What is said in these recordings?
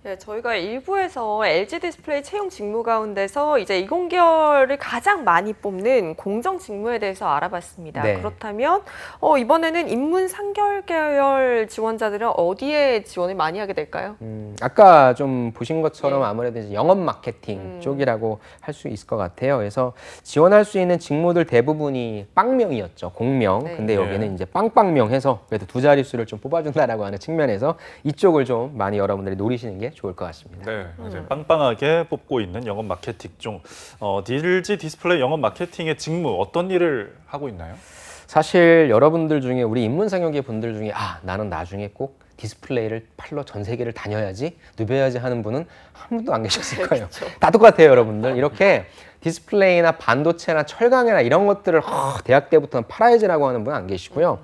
예, 저희가 일부에서 LG 디스플레이 채용 직무 가운데서 이제 이공계열을 가장 많이 뽑는 공정 직무에 대해서 알아봤습니다. 네. 그렇다면 이번에는 인문 상결 계열 지원자들은 어디에 지원을 많이 하게 될까요? 아까 좀 보신 것처럼 예. 아무래도 이제 영업 마케팅 쪽이라고 할 수 있을 것 같아요. 그래서 지원할 수 있는 직무들 대부분이 빵명이었죠. 공명. 네. 근데 예. 여기는 이제 빵빵명해서 그래도 두 자릿수를 좀 뽑아준다라고 하는 측면에서 이쪽을 좀 많이 여러분들이 노리시는 게 좋을 것 같습니다. 네, 이제 빵빵하게 뽑고 있는 영업 마케팅 중 LG 디스플레이 영업 마케팅의 직무 어떤 일을 하고 있나요? 사실 여러분들 중에 우리 인문상영계 분들 중에 나는 나중에 꼭 디스플레이를 팔러 전 세계를 다녀야지, 누벼야지 하는 분은 한 분도 안 계셨을 거예요. 다 똑같아요, 여러분들. 이렇게 디스플레이나 반도체나 철강이나 이런 것들을 대학 때부터는 팔아야지라고 하는 분은 안 계시고요.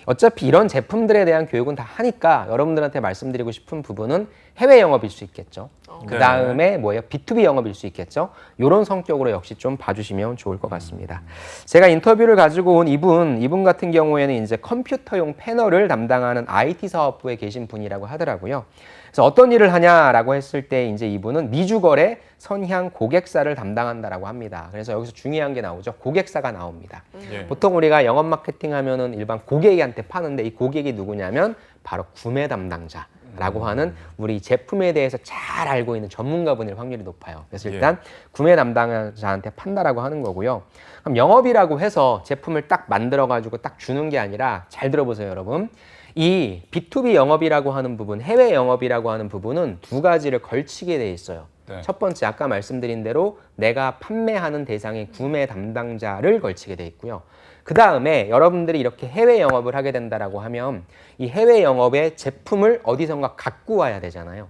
어차피 이런 제품들에 대한 교육은 다 하니까 여러분들한테 말씀드리고 싶은 부분은 해외 영업일 수 있겠죠. 그 다음에 뭐예요? B2B 영업일 수 있겠죠. 이런 성격으로 역시 좀 봐주시면 좋을 것 같습니다. 제가 인터뷰를 가지고 온 이분 같은 경우에는 이제 컴퓨터용 패널을 담당하는 IT 사업부에 계신 분이라고 하더라고요. 그래서 어떤 일을 하냐라고 했을 때 이제 이분은 미주거래 선향 고객사를 담당한다라고 합니다. 그래서 여기서 중요한 게 나오죠. 고객사가 나옵니다. 예. 보통 우리가 영업 마케팅 하면은 일반 고객한테 파는데 이 고객이 누구냐면 바로 구매 담당자라고 하는 우리 제품에 대해서 잘 알고 있는 전문가분일 확률이 높아요. 그래서 일단 구매 담당자한테 판다라고 하는 거고요. 그럼 영업이라고 해서 제품을 딱 만들어 가지고 딱 주는 게 아니라 잘 들어보세요, 여러분. 이 B2B 영업이라고 하는 부분, 해외 영업이라고 하는 부분은 두 가지를 걸치게 돼 있어요. 네. 첫 번째, 아까 말씀드린 대로 내가 판매하는 대상의 구매 담당자를 걸치게 돼 있고요. 그 다음에 여러분들이 이렇게 해외 영업을 하게 된다라고 하면 이 해외 영업의 제품을 어디선가 갖고 와야 되잖아요.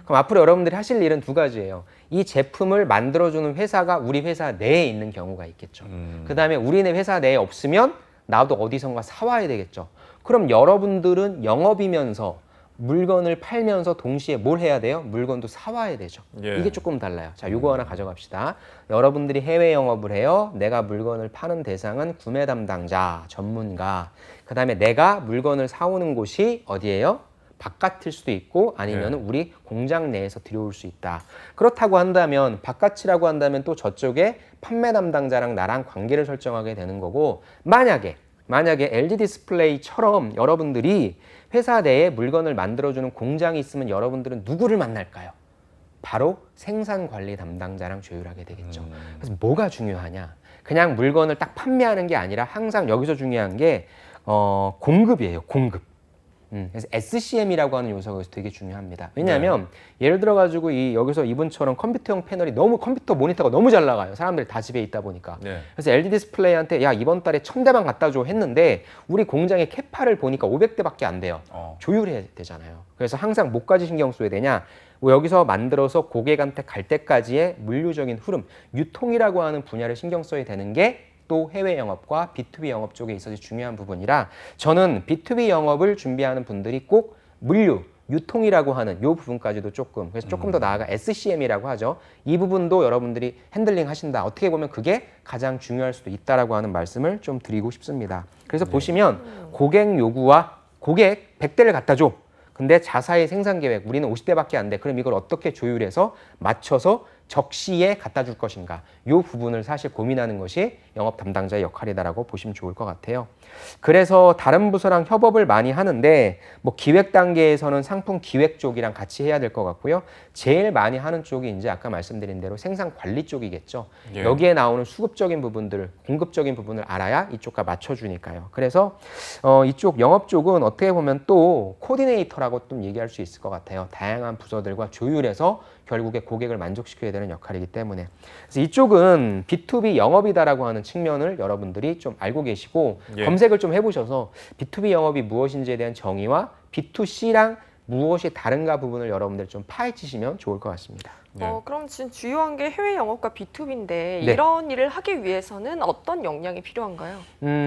그럼 앞으로 여러분들이 하실 일은 두 가지예요. 이 제품을 만들어주는 회사가 우리 회사 내에 있는 경우가 있겠죠. 그 다음에 우리네 회사 내에 없으면 나도 어디선가 사와야 되겠죠. 그럼 여러분들은 영업이면서 물건을 팔면서 동시에 뭘 해야 돼요? 물건도 사와야 되죠. 예. 이게 조금 달라요. 자, 요거 하나 가져갑시다. 여러분들이 해외 영업을 해요. 내가 물건을 파는 대상은 구매 담당자, 전문가. 그 다음에 내가 물건을 사오는 곳이 어디예요? 바깥일 수도 있고 아니면 우리 공장 내에서 들여올 수 있다. 그렇다고 한다면 바깥이라고 한다면 또 저쪽에 판매 담당자랑 나랑 관계를 설정하게 되는 거고 만약에 LG 디스플레이처럼 여러분들이 회사 내에 물건을 만들어주는 공장이 있으면 여러분들은 누구를 만날까요? 바로 생산관리 담당자랑 조율하게 되겠죠. 그래서 뭐가 중요하냐? 그냥 물건을 딱 판매하는 게 아니라 항상 여기서 중요한 게 공급이에요. 공급. 그래서 SCM이라고 하는 요소가 되게 중요합니다. 왜냐하면 예를 들어 가지고 여기서 이분처럼 컴퓨터용 패널이 컴퓨터 모니터가 너무 잘 나가요. 사람들이 다 집에 있다 보니까. 그래서 LG 디스플레이한테 야 이번 달에 1000대만 갖다 줘 했는데 우리 공장의 캐파를 보니까 500대밖에 안 돼요. 조율해야 되잖아요. 그래서 항상 뭐까지 신경 써야 되냐? 여기서 만들어서 고객한테 갈 때까지의 물류적인 흐름, 유통이라고 하는 분야를 신경 써야 되는 게 또 해외 영업과 B2B 영업 쪽에 있어서 중요한 부분이라 저는 B2B 영업을 준비하는 분들이 꼭 물류, 유통이라고 하는 이 부분까지도 조금 그래서 조금 더 나아가 SCM이라고 하죠. 이 부분도 여러분들이 핸들링 하신다. 어떻게 보면 그게 가장 중요할 수도 있다라고 하는 말씀을 좀 드리고 싶습니다. 그래서 보시면 고객 요구와 고객 100대를 갖다 줘. 근데 자사의 생산 계획 우리는 50대밖에 안 돼. 그럼 이걸 어떻게 조율해서 맞춰서 적시에 갖다 줄 것인가. 이 부분을 사실 고민하는 것이 영업 담당자의 역할이다라고 보시면 좋을 것 같아요. 그래서 다른 부서랑 협업을 많이 하는데 뭐 기획 단계에서는 상품 기획 쪽이랑 같이 해야 될 것 같고요. 제일 많이 하는 쪽이 이제 아까 말씀드린 대로 생산 관리 쪽이겠죠. 여기에 나오는 수급적인 부분들, 공급적인 부분을 알아야 이쪽과 맞춰주니까요. 그래서 이쪽 영업 쪽은 어떻게 보면 또 코디네이터라고 좀 얘기할 수 있을 것 같아요. 다양한 부서들과 조율해서 결국에 고객을 만족시켜야 되는 역할이기 때문에 그래서 이쪽은 B2B 영업이다라고 하는 측면을 여러분들이 좀 알고 계시고 검색을 좀 해보셔서 B2B 영업이 무엇인지에 대한 정의와 B2C랑 무엇이 다른가 부분을 여러분들 좀 파헤치시면 좋을 것 같습니다. 그럼 지금 주요한 게 해외 영업과 B2B인데 이런 일을 하기 위해서는 어떤 역량이 필요한가요?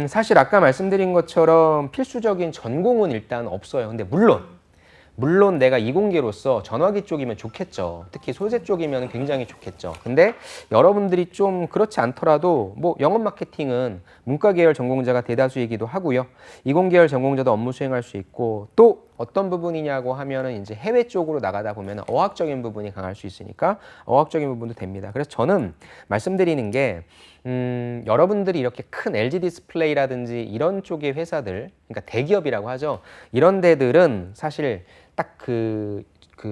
사실 아까 말씀드린 것처럼 필수적인 전공은 일단 없어요. 근데 물론 내가 이공계로서 전화기 쪽이면 좋겠죠. 특히 소재 쪽이면 굉장히 좋겠죠. 근데 여러분들이 좀 그렇지 않더라도 뭐 영업 마케팅은 문과 계열 전공자가 대다수이기도 하고요. 이공계열 전공자도 업무 수행할 수 있고 또 어떤 부분이냐고 하면은 이제 해외 쪽으로 나가다 보면 어학적인 부분이 강할 수 있으니까 어학적인 부분도 됩니다. 그래서 저는 말씀드리는 게 여러분들이 이렇게 큰 LG 디스플레이라든지 이런 쪽의 회사들, 그러니까 대기업이라고 하죠. 이런 데들은 사실 딱 그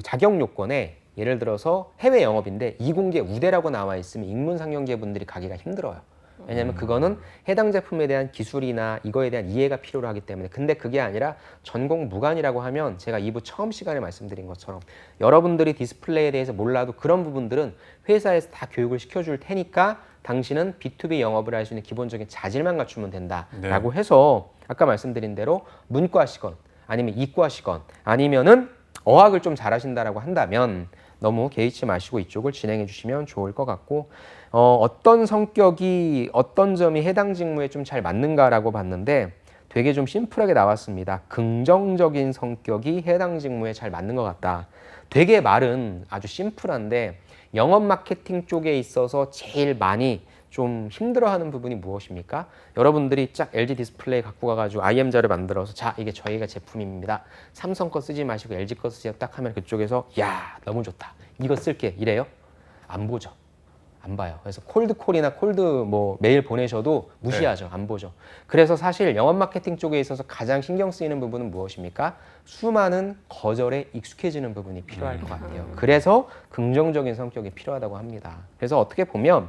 자격 요건에 예를 들어서 해외 영업인데 이공계 우대라고 나와 있으면 인문상경계 분들이 가기가 힘들어요. 왜냐하면 그거는 해당 제품에 대한 기술이나 이거에 대한 이해가 필요로 하기 때문에. 근데 그게 아니라 전공 무관이라고 하면 제가 2부 처음 시간에 말씀드린 것처럼 여러분들이 디스플레이에 대해서 몰라도 그런 부분들은 회사에서 다 교육을 시켜줄 테니까 당신은 B2B 영업을 할 수 있는 기본적인 자질만 갖추면 된다라고 해서 아까 말씀드린 대로 문과시건 아니면 이과시건 아니면은 어학을 좀 잘하신다라고 한다면 너무 개의치 마시고 이쪽을 진행해 주시면 좋을 것 같고, 어떤 성격이 어떤 점이 해당 직무에 좀 잘 맞는가라고 봤는데 되게 좀 심플하게 나왔습니다. 긍정적인 성격이 해당 직무에 잘 맞는 것 같다. 되게 말은 아주 심플한데 영업 마케팅 쪽에 있어서 제일 많이 좀 힘들어하는 부분이 무엇입니까? 여러분들이 쫙 LG 디스플레이 갖고 가가지고 IM자를 만들어서 자 이게 저희가 제품입니다. 삼성 거 쓰지 마시고 LG 거 쓰세요. 딱 하면 그쪽에서 야 너무 좋다. 이거 쓸게 이래요? 안 보죠. 안 봐요. 그래서 콜드콜이나 콜드 뭐 메일 보내셔도 무시하죠. 안 보죠. 그래서 사실 영업 마케팅 쪽에 있어서 가장 신경 쓰이는 부분은 무엇입니까? 수많은 거절에 익숙해지는 부분이 필요할 것 같아요. 그래서 긍정적인 성격이 필요하다고 합니다. 그래서 어떻게 보면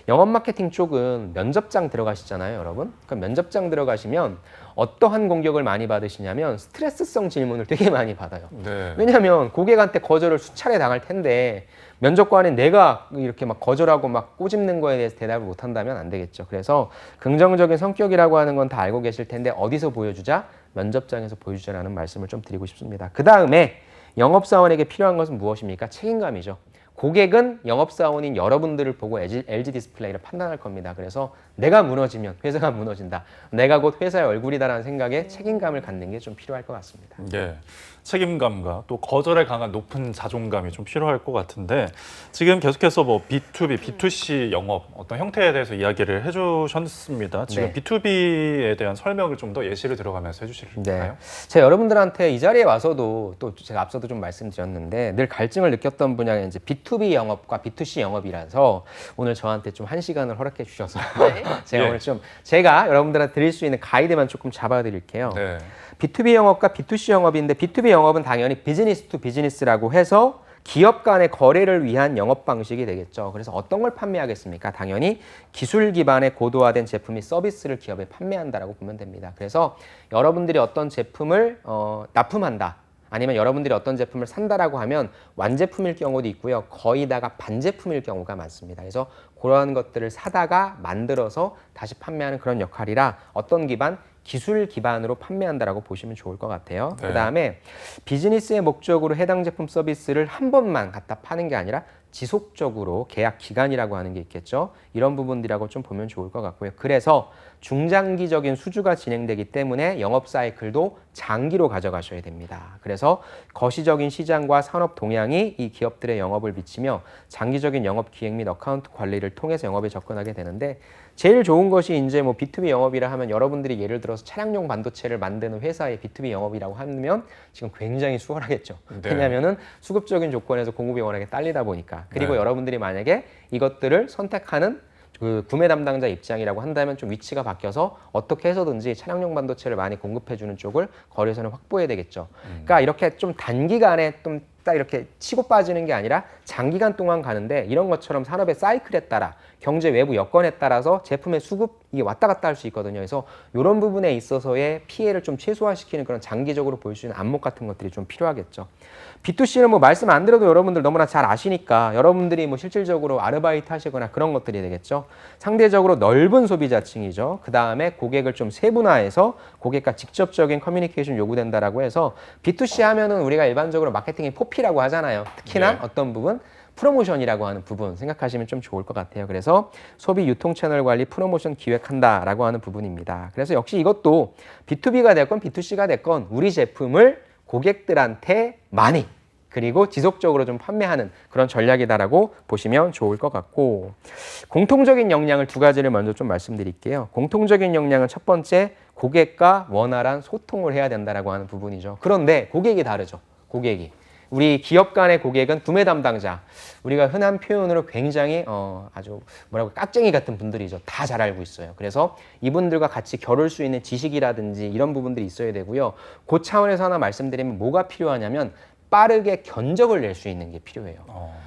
영업 마케팅 쪽은 면접장 들어가시잖아요, 여러분. 그럼 면접장 들어가시면 어떠한 공격을 많이 받으시냐면 스트레스성 질문을 되게 많이 받아요. 네. 왜냐하면 고객한테 거절을 수차례 당할 텐데 면접관에 내가 이렇게 막 거절하고 막 꼬집는 거에 대해서 대답을 못 한다면 안 되겠죠. 그래서 긍정적인 성격이라고 하는 건 다 알고 계실 텐데 어디서 보여주자? 면접장에서 보여주자라는 말씀을 좀 드리고 싶습니다. 그 다음에 영업사원에게 필요한 것은 무엇입니까? 책임감이죠. 고객은 영업사원인 여러분들을 보고 LG 디스플레이를 판단할 겁니다. 그래서 내가 무너지면 회사가 무너진다. 내가 곧 회사의 얼굴이다라는 생각에 책임감을 갖는 게 좀 필요할 것 같습니다. 예, 책임감과 또 거절에 강한 높은 자존감이 좀 필요할 것 같은데 지금 계속해서 뭐 B2B, B2C 영업 어떤 형태에 대해서 이야기를 해주셨습니다. 지금 네. B2B에 대한 설명을 좀 더 예시를 들어가면서 해주실까요? 제가 여러분들한테 이 자리에 와서도 또 제가 앞서도 좀 말씀드렸는데 늘 갈증을 느꼈던 분야가 이제 B2B 영업과 B2C 영업이라서 오늘 저한테 좀 1시간을 허락해 주셔서 네. 제가 예. 오늘 좀 제가 여러분들한테 드릴 수 있는 가이드만 조금 잡아드릴게요. 네. B2B 영업과 B2C 영업인데 B2B 영업은 당연히 비즈니스 투 비즈니스라고 해서 기업 간의 거래를 위한 영업 방식이 되겠죠. 그래서 어떤 걸 판매하겠습니까? 당연히 기술 기반의 고도화된 제품 및 서비스를 기업에 판매한다라고 보면 됩니다. 그래서 여러분들이 어떤 제품을 납품한다. 아니면 여러분들이 어떤 제품을 산다라고 하면 완제품일 경우도 있고요. 거의 다가 반제품일 경우가 많습니다. 그래서 그러한 것들을 사다가 만들어서 다시 판매하는 그런 역할이라 어떤 기반? 기술 기반으로 판매한다라고 보시면 좋을 것 같아요. 네. 그다음에 비즈니스의 목적으로 해당 제품 서비스를 한 번만 갖다 파는 게 아니라 지속적으로 계약 기간이라고 하는 게 있겠죠. 이런 부분들이라고 좀 보면 좋을 것 같고요. 그래서 중장기적인 수주가 진행되기 때문에 영업 사이클도 장기로 가져가셔야 됩니다. 그래서 거시적인 시장과 산업 동향이 이 기업들의 영업을 미치며 장기적인 영업 기획 및 어카운트 관리를 통해서 영업에 접근하게 되는데 제일 좋은 것이 이제 뭐 B2B 영업이라 하면 여러분들이 예를 들어서 차량용 반도체를 만드는 회사의 B2B 영업이라고 하면 지금 굉장히 수월하겠죠. 네. 왜냐하면은 수급적인 조건에서 공급이 워낙에 딸리다 보니까. 그리고 네. 여러분들이 만약에 이것들을 선택하는 그 구매 담당자 입장이라고 한다면 좀 위치가 바뀌어서 어떻게 해서든지 차량용 반도체를 많이 공급해주는 쪽을 거래선을 확보해야 되겠죠. 그러니까 이렇게 좀 단기간에 좀 딱 이렇게 치고 빠지는 게 아니라 장기간 동안 가는데 이런 것처럼 산업의 사이클에 따라 경제 외부 여건에 따라서 제품의 수급 이게 왔다 갔다 할 수 있거든요. 그래서 이런 부분에 있어서의 피해를 좀 최소화시키는 그런 장기적으로 볼 수 있는 안목 같은 것들이 좀 필요하겠죠. B2C는 뭐 말씀 안 드려도 여러분들 너무나 잘 아시니까 여러분들이 뭐 실질적으로 아르바이트 하시거나 그런 것들이 되겠죠. 상대적으로 넓은 소비자층이죠. 그 다음에 고객을 좀 세분화해서 고객과 직접적인 커뮤니케이션 요구된다라고 해서 B2C 하면은 우리가 일반적으로 마케팅의 포피라고 하잖아요. 특히나 네. 어떤 부분? 프로모션이라고 하는 부분 생각하시면 좀 좋을 것 같아요. 그래서 소비 유통 채널 관리 프로모션 기획한다라고 하는 부분입니다. 그래서 역시 이것도 B2B가 됐건 B2C가 됐건 우리 제품을 고객들한테 많이 그리고 지속적으로 좀 판매하는 그런 전략이다라고 보시면 좋을 것 같고, 공통적인 역량을 두 가지를 먼저 좀 말씀드릴게요. 공통적인 역량은 첫 번째, 고객과 원활한 소통을 해야 된다라고 하는 부분이죠. 그런데 고객이 다르죠. 고객이. 우리 기업 간의 고객은 구매 담당자, 우리가 흔한 표현으로 굉장히 아주 뭐라고 깍쟁이 같은 분들이죠. 다 잘 알고 있어요. 그래서 이분들과 같이 겨룰 수 있는 지식이라든지 이런 부분들이 있어야 되고요. 그 차원에서 하나 말씀드리면 뭐가 필요하냐면 빠르게 견적을 낼 수 있는 게 필요해요.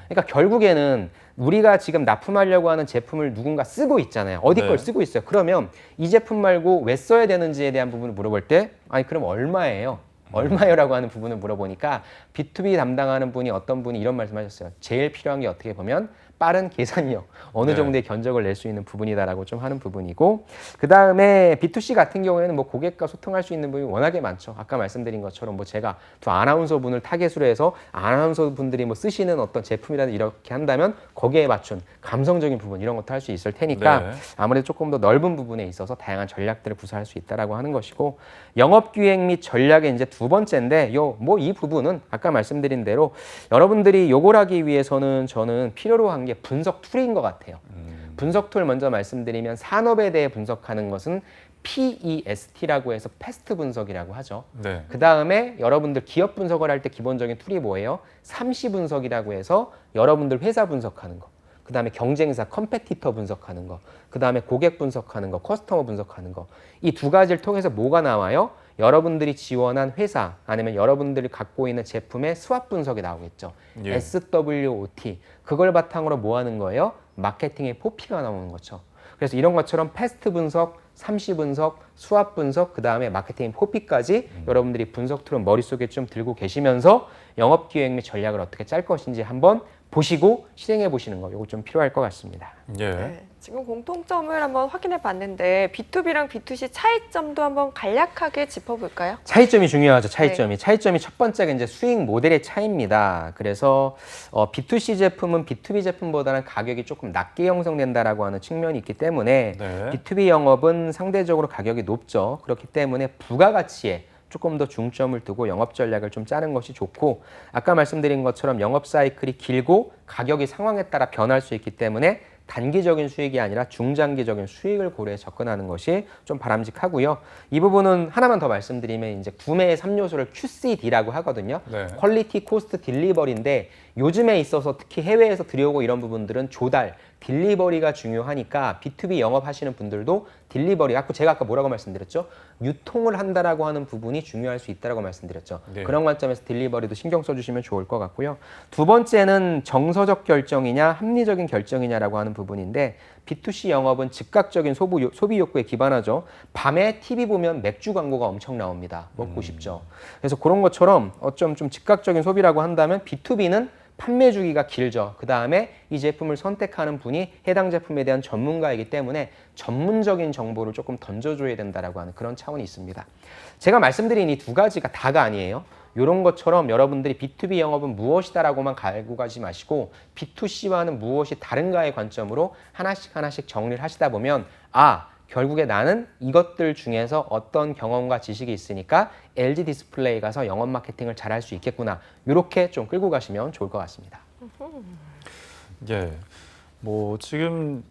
그러니까 결국에는 우리가 지금 납품하려고 하는 제품을 누군가 쓰고 있잖아요. 어디 네. 걸 쓰고 있어요. 그러면 이 제품 말고 왜 써야 되는지에 대한 부분을 물어볼 때 아니 그럼 얼마예요? 얼마요라고 하는 부분을 물어보니까 B2B 담당하는 분이 어떤 분이 이런 말씀하셨어요. 제일 필요한 게 어떻게 보면 빠른 계산력, 어느 네. 정도의 견적을 낼 수 있는 부분이다라고 좀 하는 부분이고, 그 다음에 B2C 같은 경우에는 뭐 고객과 소통할 수 있는 부분이 워낙에 많죠. 아까 말씀드린 것처럼 뭐 제가 두 아나운서 분을 타겟으로 해서 아나운서 분들이 뭐 쓰시는 어떤 제품이라든지 이렇게 한다면 거기에 맞춘 감성적인 부분 이런 것도 할 수 있을 테니까 네. 아무래도 조금 더 넓은 부분에 있어서 다양한 전략들을 구사할 수 있다라고 하는 것이고, 영업기획 및 전략의 이제 두 번째인데 뭐 이 부분은 아까 말씀드린 대로 여러분들이 요걸 하기 위해서는 저는 필요로 한 게 분석 툴인 것 같아요. 분석 툴 먼저 말씀드리면 산업에 대해 분석하는 것은 PEST라고 해서 패스트 분석이라고 하죠. 네. 그 다음에 여러분들 기업 분석을 할 때 기본적인 툴이 뭐예요? 삼시 분석이라고 해서 여러분들 회사 분석하는 거. 그 다음에 경쟁사, 컴페티터 분석하는 거. 그 다음에 고객 분석하는 거, 커스터머 분석하는 거. 이 두 가지를 통해서 뭐가 나와요? 여러분들이 지원한 회사 아니면 여러분들이 갖고 있는 제품의 스왑 분석이 나오겠죠. 예. SWOT. 그걸 바탕으로 뭐 하는 거예요? 마케팅의 포피가 나오는 거죠. 그래서 이런 것처럼 패스트 분석, 삼시 분석, 수압 분석, 그 다음에 마케팅 포피까지 여러분들이 분석 툴은 머릿속에 좀 들고 계시면서 영업기획 및 전략을 어떻게 짤 것인지 한번 보시고 실행해 보시는 거 이거 좀 필요할 것 같습니다. 예. 네, 지금 공통점을 한번 확인해 봤는데 B2B랑 B2C 차이점도 한번 간략하게 짚어볼까요? 차이점이 중요하죠. 차이점이. 차이점이 첫 번째가 이제 수익 모델의 차이입니다. 그래서 B2C 제품은 B2B 제품보다는 가격이 조금 낮게 형성된다라고 하는 측면이 있기 때문에 네. B2B 영업은 상대적으로 가격이 높죠. 그렇기 때문에 부가가치에 조금 더 중점을 두고 영업 전략을 좀 짜는 것이 좋고, 아까 말씀드린 것처럼 영업 사이클이 길고 가격이 상황에 따라 변할 수 있기 때문에 단기적인 수익이 아니라 중장기적인 수익을 고려해 접근하는 것이 좀 바람직하고요. 이 부분은 하나만 더 말씀드리면 이제 구매의 3요소를 QCD라고 하거든요. 네. 퀄리티, 코스트, 딜리버리인데 요즘에 있어서 특히 해외에서 들여오고 이런 부분들은 조달, 딜리버리가 중요하니까 B2B 영업하시는 분들도 딜리버리, 제가 아까 뭐라고 말씀드렸죠? 유통을 한다라고 하는 부분이 중요할 수 있다라고 말씀드렸죠. 네. 그런 관점에서 딜리버리도 신경 써주시면 좋을 것 같고요. 두 번째는 정서적 결정이냐 합리적인 결정이냐라고 하는 부분인데, B2C 영업은 즉각적인 소비 욕구에 기반하죠. 밤에 TV 보면 맥주 광고가 엄청 나옵니다. 먹고 싶죠. 그래서 그런 것처럼 좀 즉각적인 소비라고 한다면 B2B는 판매 주기가 길죠. 그 다음에 이 제품을 선택하는 분이 해당 제품에 대한 전문가이기 때문에 전문적인 정보를 조금 던져줘야 된다라고 하는 그런 차원이 있습니다. 제가 말씀드린 이 두 가지가 다가 아니에요. 이런 것처럼 여러분들이 B2B 영업은 무엇이다라고만 갈고 가지 마시고 B2C와는 무엇이 다른가의 관점으로 하나씩 정리를 하시다 보면 결국에 나는 이것들 중에서 어떤 경험과 지식이 있으니까 LG 디스플레이 가서 영업 마케팅을 잘할 수 있겠구나. 이렇게 좀 끌고 가시면 좋을 것 같습니다. 예. 뭐 지금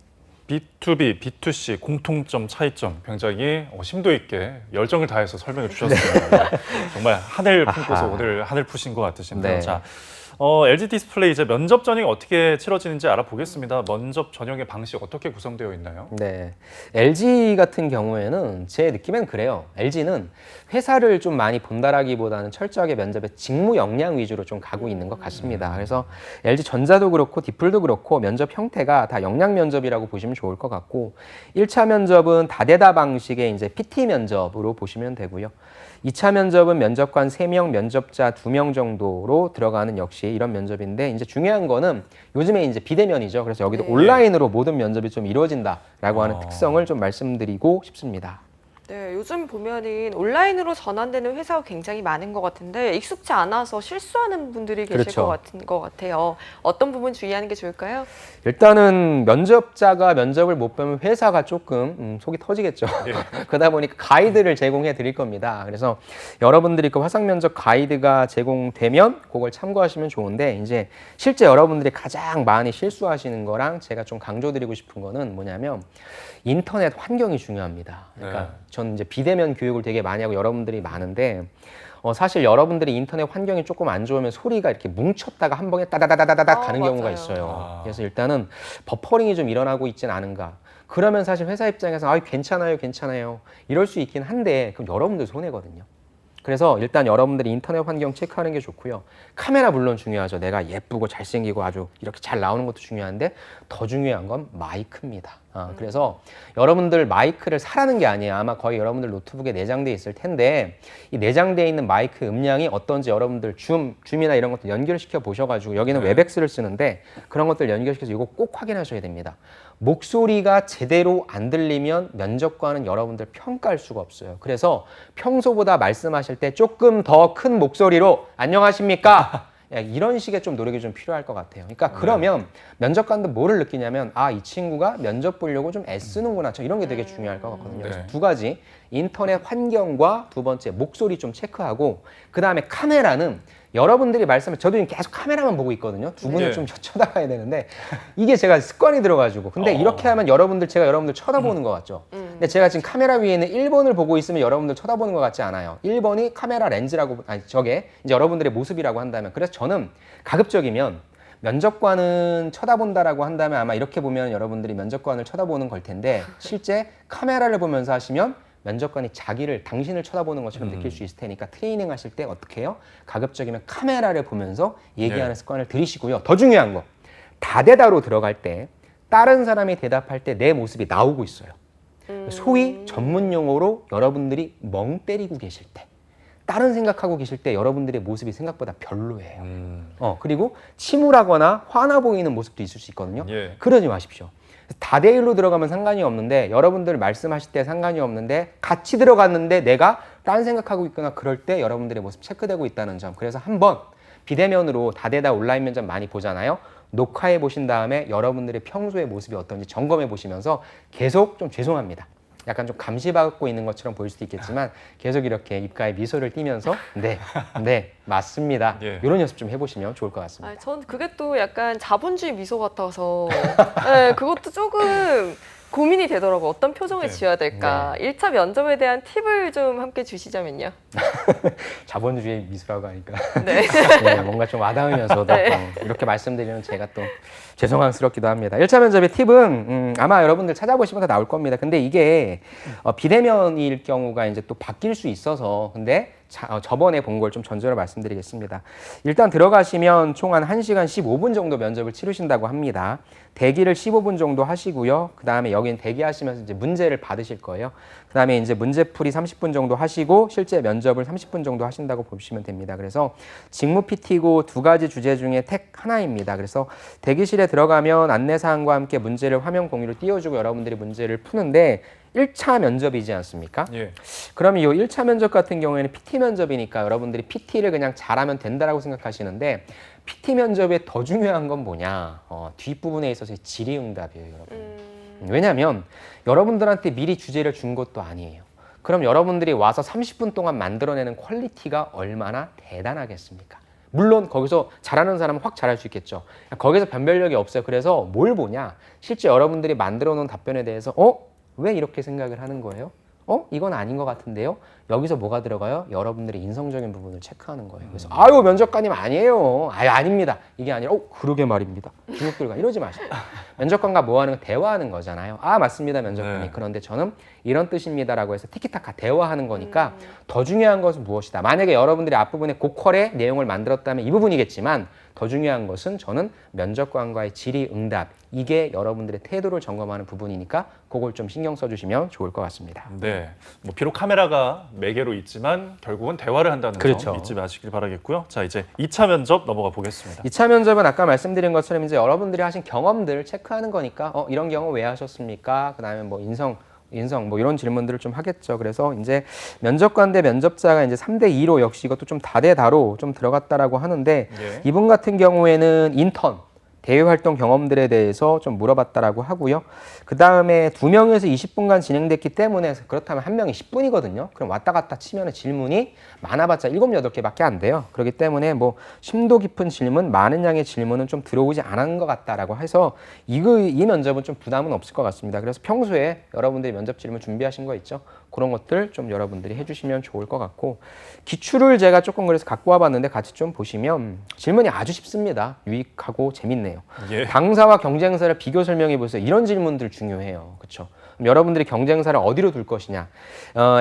B2B, B2C 공통점, 차이점 굉장히 심도 있게 열정을 다해서 설명해 주셨습니다. 정말 하늘 품고서 오늘 하늘 푸신 것 같으신데요. 네. 자, LG 디스플레이 이제 면접 전형이 어떻게 치러지는지 알아보겠습니다. 면접 전형의 방식 어떻게 구성되어 있나요? 네, LG 같은 경우에는 제 느낌엔 그래요. LG는 회사를 좀 많이 본다라기보다는 철저하게 면접에 직무 역량 위주로 좀 가고 있는 것 같습니다. 그래서 LG 전자도 그렇고 디플도 그렇고 면접 형태가 다 역량 면접이라고 보시면 좋을 것 같고, 1차 면접은 다대다 방식의 이제 PT 면접으로 보시면 되고요. 2차 면접은 면접관 3명, 면접자 2명 정도로 들어가는 역시 이런 면접인데, 이제 중요한 거는 요즘에 이제 비대면이죠. 그래서 여기도 네. 온라인으로 모든 면접이 좀 이루어진다라고 하는 특성을 좀 말씀드리고 싶습니다. 네, 요즘 보면은 온라인으로 전환되는 회사가 굉장히 많은 것 같은데 익숙치 않아서 실수하는 분들이 계실 그렇죠. 것 같아요. 어떤 부분 주의하는 게 좋을까요? 일단은 면접자가 면접을 못 보면 회사가 조금 속이 터지겠죠. 그러다 보니까 가이드를 제공해 드릴 겁니다. 그래서 여러분들이 그 화상 면접 가이드가 제공되면 그걸 참고하시면 좋은데 이제 실제 여러분들이 가장 많이 실수하시는 거랑 제가 좀 강조드리고 싶은 거는 뭐냐면 인터넷 환경이 중요합니다. 그러니까 네. 전 이제 비대면 교육을 되게 많이 하고 여러분들이 많은데 사실 여러분들이 인터넷 환경이 조금 안 좋으면 소리가 이렇게 뭉쳤다가 한 번에 따다다다다닥 가는 맞아요. 경우가 있어요. 아. 그래서 일단은 버퍼링이 좀 일어나고 있진 않은가. 그러면 사실 회사 입장에서 괜찮아요, 괜찮아요. 이럴 수 있긴 한데 그럼 여러분들 손해거든요. 그래서 일단 여러분들이 인터넷 환경 체크하는 게 좋고요. 카메라 물론 중요하죠. 내가 예쁘고 잘생기고 아주 이렇게 잘 나오는 것도 중요한데 더 중요한 건 마이크입니다. 그래서 여러분들 마이크를 사라는 게 아니에요. 아마 거의 여러분들 노트북에 내장돼 있을 텐데 이 내장돼 있는 마이크 음량이 어떤지 여러분들 줌이나 이런 것들 연결시켜 보셔가지고 여기는 네. 웹엑스를 쓰는데 그런 것들 연결시켜서 이거 꼭 확인하셔야 됩니다. 목소리가 제대로 안 들리면 면접관은 여러분들 평가할 수가 없어요. 그래서 평소보다 말씀하실 때 조금 더 큰 목소리로 안녕하십니까? 이런 식의 좀 노력이 좀 필요할 것 같아요. 그러니까 그러면 면접관도 뭐를 느끼냐면 이 친구가 면접 보려고 좀 애쓰는구나. 이런 게 되게 중요할 것 같거든요. 그래서 네. 두 가지 인터넷 환경과 두 번째 목소리 좀 체크하고 그 다음에 카메라는 여러분들이 말씀을 저도 지금 계속 카메라만 보고 있거든요. 두 분을 네. 좀 쳐다봐야 되는데 이게 제가 습관이 들어가지고 근데 이렇게 하면 제가 여러분들 쳐다보는 것 같죠. 근데 제가 지금 카메라 위에 있는 1번을 보고 있으면 여러분들 쳐다보는 것 같지 않아요. 1번이 카메라 렌즈라고 저게 이제 여러분들의 모습이라고 한다면 그래서 저는 가급적이면 면접관은 쳐다본다라고 한다면 아마 이렇게 보면 여러분들이 면접관을 쳐다보는 걸 텐데 실제 카메라를 보면서 하시면 면접관이 당신을 쳐다보는 것처럼 느낄 수 있을 테니까 트레이닝 하실 때 어떻게 해요? 가급적이면 카메라를 보면서 얘기하는 네. 습관을 들이시고요. 더 중요한 거, 다대다로 들어갈 때 다른 사람이 대답할 때 내 모습이 나오고 있어요. 소위 전문 용어로 여러분들이 멍 때리고 계실 때 다른 생각하고 계실 때 여러분들의 모습이 생각보다 별로예요. 그리고 침울하거나 화나 보이는 모습도 있을 수 있거든요. 예. 그러지 마십시오. 다대일로 들어가면 상관이 없는데 여러분들 말씀하실 때 상관이 없는데 같이 들어갔는데 내가 딴 생각하고 있거나 그럴 때 여러분들의 모습 체크되고 있다는 점. 그래서 한번 비대면으로 다대다 온라인 면접 많이 보잖아요. 녹화해 보신 다음에 여러분들의 평소의 모습이 어떤지 점검해 보시면서 계속 좀 죄송합니다. 약간 좀 감시받고 있는 것처럼 보일 수도 있겠지만 계속 이렇게 입가에 미소를 띠면서 네, 맞습니다. 예. 이런 연습 좀 해보시면 좋을 것 같습니다. 전 그게 또 약간 자본주의 미소 같아서 네, 그것도 조금 고민이 되더라고요. 어떤 표정을 네. 지어야 될까. 1차 면접에 대한 팁을 좀 함께 주시자면요. 자본주의 미소라고 하니까 네. 네, 뭔가 좀 와닿으면서도 네. 이렇게 말씀드리면 제가 또 죄송스럽기도 합니다. 1차 면접의 팁은 아마 여러분들 찾아보시면 다 나올 겁니다. 근데 이게 비대면일 경우가 이제 또 바뀔 수 있어서 근데 저번에 본 걸 좀 전제로 말씀드리겠습니다. 일단 들어가시면 총 한 1시간 15분 정도 면접을 치르신다고 합니다. 대기를 15분 정도 하시고요. 그 다음에 여긴 대기하시면서 이제 문제를 받으실 거예요. 그 다음에 이제 문제풀이 30분 정도 하시고 실제 면접을 30분 정도 하신다고 보시면 됩니다. 그래서 직무 PT고 두 가지 주제 중에 택 하나입니다. 그래서 대기실에 들어가면 안내사항과 함께 문제를 화면 공유로 띄워주고 여러분들이 문제를 푸는데 1차 면접이지 않습니까? 예. 그러면 이 1차 면접 같은 경우에는 PT 면접이니까 여러분들이 PT를 그냥 잘하면 된다라고 생각하시는데 PT 면접에 더 중요한 건 뭐냐? 뒷부분에 있어서의 질의응답이에요, 여러분. 왜냐하면 여러분들한테 미리 주제를 준 것도 아니에요. 그럼 여러분들이 와서 30분 동안 만들어내는 퀄리티가 얼마나 대단하겠습니까? 물론 거기서 잘하는 사람은 확 잘할 수 있겠죠. 거기서 변별력이 없어요. 그래서 뭘 보냐? 실제 여러분들이 만들어 놓은 답변에 대해서 왜 이렇게 생각을 하는 거예요? 이건 아닌 것 같은데요? 여기서 뭐가 들어가요? 여러분들의 인성적인 부분을 체크하는 거예요. 그래서 면접관님 아니에요. 아닙니다. 이게 아니라 그러게 말입니다. 중국들과 이러지 마시고. 면접관과 뭐 하는 거? 대화하는 거잖아요. 맞습니다, 면접관님. 네. 그런데 저는 이런 뜻입니다라고 해서 티키타카 대화하는 거니까 더 중요한 것은 무엇이다. 만약에 여러분들이 앞부분에 고퀄의 내용을 만들었다면 이 부분이겠지만 더 중요한 것은 저는 면접관과의 질의응답 이게 여러분들의 태도를 점검하는 부분이니까 그걸 좀 신경 써주시면 좋을 것 같습니다. 네. 뭐 비록 카메라가 매개로 있지만 결국은 대화를 한다는 그렇죠. 점 잊지 마시길 바라겠고요. 자, 이제 2차 면접 넘어가 보겠습니다. 2차 면접은 아까 말씀드린 것처럼 이제 여러분들이 하신 경험들 체크하는 거니까 이런 경험 왜 하셨습니까? 그다음에 뭐 인성 인성 뭐 이런 질문들을 좀 하겠죠. 그래서 이제 면접관 대 면접자가 이제 3대 2로 역시 이것도 좀 다대다로 좀 들어갔다라고 하는데 예. 이분 같은 경우에는 인턴 대외 활동 경험들에 대해서 좀 물어봤다라고 하고요. 그 다음에 2명에서 20분간 진행됐기 때문에 그렇다면 한 명이 10분이거든요. 그럼 왔다 갔다 치면 질문이 많아봤자 7, 8개밖에 안 돼요. 그렇기 때문에 뭐 심도 깊은 질문, 많은 양의 질문은 좀 들어오지 않은 것 같다라고 해서 이 면접은 좀 부담은 없을 것 같습니다. 그래서 평소에 여러분들이 면접 질문 준비하신 거 있죠? 그런 것들 좀 여러분들이 해주시면 좋을 것 같고 기출을 제가 조금 그래서 갖고 와봤는데 같이 좀 보시면 질문이 아주 쉽습니다. 유익하고 재밌네요. 예. 당사와 경쟁사를 비교 설명해 보세요. 이런 질문들 중요해요. 그렇죠? 그럼 여러분들이 경쟁사를 어디로 둘 것이냐?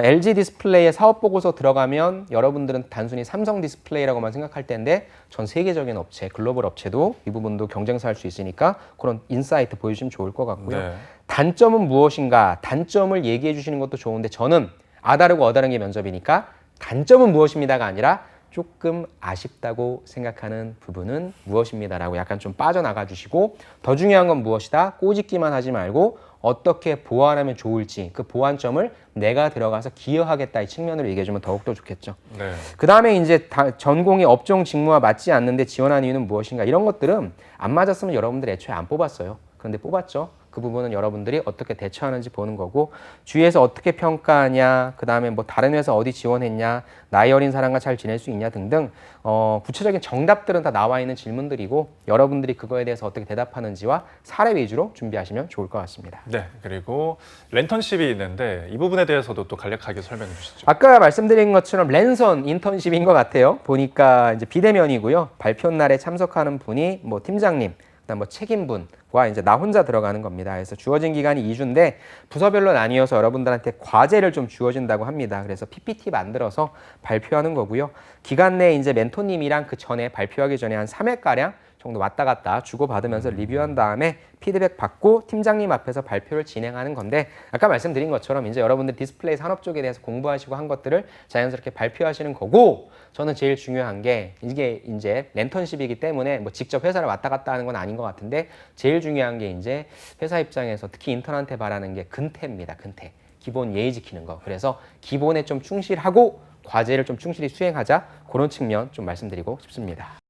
LG 디스플레이의 사업 보고서 들어가면 여러분들은 단순히 삼성 디스플레이라고만 생각할 텐데 전 세계적인 업체, 글로벌 업체도 이 부분도 경쟁사할 수 있으니까 그런 인사이트 보여주시면 좋을 것 같고요. 네. 단점은 무엇인가? 단점을 얘기해 주시는 것도 좋은데 저는 아다르고 어다른 게 면접이니까 단점은 무엇입니다가 아니라 조금 아쉽다고 생각하는 부분은 무엇입니다라고 약간 좀 빠져나가 주시고 더 중요한 건 무엇이다? 꼬집기만 하지 말고 어떻게 보완하면 좋을지 그 보완점을 내가 들어가서 기여하겠다 이 측면으로 얘기해 주면 더욱더 좋겠죠. 네. 그 다음에 이제 전공이 업종 직무와 맞지 않는데 지원한 이유는 무엇인가 이런 것들은 안 맞았으면 여러분들 애초에 안 뽑았어요. 그런데 뽑았죠. 그 부분은 여러분들이 어떻게 대처하는지 보는 거고 주위에서 어떻게 평가하냐 그 다음에 뭐 다른 회사 어디 지원했냐 나이 어린 사람과 잘 지낼 수 있냐 등등 구체적인 정답들은 다 나와 있는 질문들이고 여러분들이 그거에 대해서 어떻게 대답하는지와 사례 위주로 준비하시면 좋을 것 같습니다. 네. 그리고 랜턴십이 있는데 이 부분에 대해서도 또 간략하게 설명해 주시죠. 아까 말씀드린 것처럼 랜선 인턴십인 것 같아요. 보니까 이제 비대면이고요. 발표 날에 참석하는 분이 뭐 팀장님 그다음 뭐 책임분과 이제 나 혼자 들어가는 겁니다. 그래서 주어진 기간이 2주인데 부서별로 나뉘어서 여러분들한테 과제를 좀 주어진다고 합니다. 그래서 PPT 만들어서 발표하는 거고요. 기간 내에 이제 멘토님이랑 그 전에 발표하기 전에 한 3회가량 정도 왔다 갔다 주고받으면서 리뷰한 다음에 피드백 받고 팀장님 앞에서 발표를 진행하는 건데 아까 말씀드린 것처럼 이제 여러분들 디스플레이 산업 쪽에 대해서 공부하시고 한 것들을 자연스럽게 발표하시는 거고 저는 제일 중요한 게 이게 이제 랜턴십이기 때문에 뭐 직접 회사를 왔다 갔다 하는 건 아닌 것 같은데 제일 중요한 게 이제 회사 입장에서 특히 인턴한테 바라는 게 근태입니다. 근태. 기본 예의 지키는 거. 그래서 기본에 좀 충실하고 과제를 좀 충실히 수행하자 그런 측면 좀 말씀드리고 싶습니다.